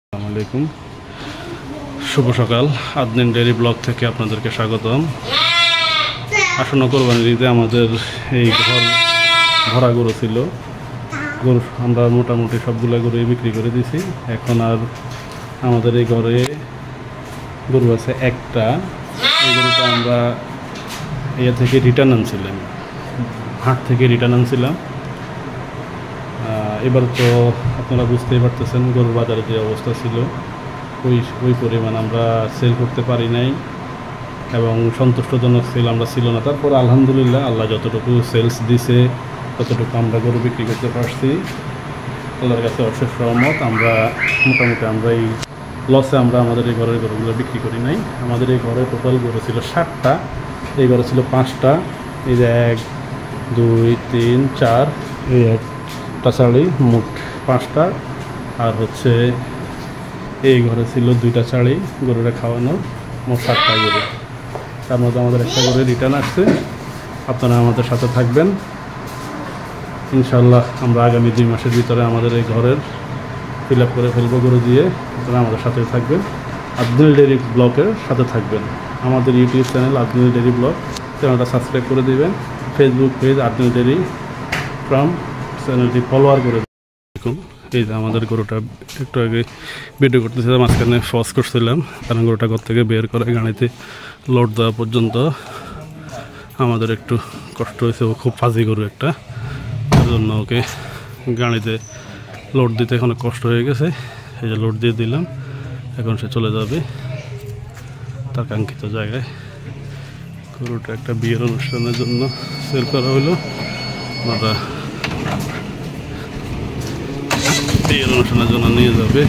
আসসালামু আলাইকুম, শুভ সকাল। আদনান ডেইরি ব্লগ থেকে আপনাদেরকে স্বাগতম। আসন্ন কোরবানির ঈদে আমাদের এই ঘর ভরা গরু ছিল। গরু আমরা মোটামুটি সবগুলো গরুই বিক্রি করে দিয়েছি। এখন আর আমাদের এই ঘরে গরু আছে একটা। এই গরুটা আমরা ইয়ে থেকে রিটার্ন আনছিলাম, হাট থেকে রিটার্ন আনছিলাম। এবার তো আপনারা বুঝতেই পারতেছেন গরুর বাজারে যে অবস্থা ছিল, ওই পরিমাণ আমরা সেল করতে পারি নাই এবং সন্তুষ্টজনক সেল আমরা ছিল না। তারপর আলহামদুলিল্লাহ আল্লাহ যতটুকু সেলস দিছে ততটুকু আমরা গরু বিক্রি করতে পারছি। আল্লাহর কাছে অশেষ রহমত। আমরা মোটামুটি আমরা এই লসে আমরা আমাদের এই ঘরের গরুগুলো বিক্রি করি নাই। আমাদের এই ঘরে টোটাল গরু ছিল 60টা, এই ঘরে ছিল 5টা। এই যে 1 2 3 4, এই একটা চাড়ি, মোট 5টা। আর হচ্ছে এই ঘরে ছিল 2টা চাড়ি গরুরা খাওয়ানো, মোট 7টা গরু। তার মধ্যে আমাদের একটা গরু রিটার্ন আসছে। আপনারা আমাদের সাথে থাকবেন ইনশাল্লাহ। আমরা আগামী 2 মাসের ভিতরে আমাদের এই ঘরের ফিল আপ করে ফেলবো গরু দিয়ে। আপনারা আমাদের সাথে থাকবেন, আদনান ডেইরি ব্লগের সাথে থাকবেন। আমাদের YouTube channel Adnan dairy blog, চ্যানেলটা সাবস্ক্রাইব করে দেবেন। Facebook page Adnan dairy farm, চ্যানেলটি ফলোয়ার করে দেখুন। এই যে আমাদের গরুটা একটু আগে ভিডিও করতেছিলাম, মাঝখানে ফস করছিলাম, কারণ গরুটা ঘর থেকে বের করে গাড়িতে লোড দেওয়া পর্যন্ত আমাদের একটু কষ্ট হয়েছে। ও খুব ফাজি গরু একটা, তার জন্য ওকে গাড়িতে লোড দিতে এখন কষ্ট হয়ে গেছে। এই যে লোড দিয়ে দিলাম, এখন সে চলে যাবে তার কাঙ্ক্ষিত জায়গায়। গরুটা একটা বিয়ের অনুষ্ঠানের জন্য সেল করা হলো। আমরা বিয়ের অনুষ্ঠানের জন্য নিয়ে যাবে।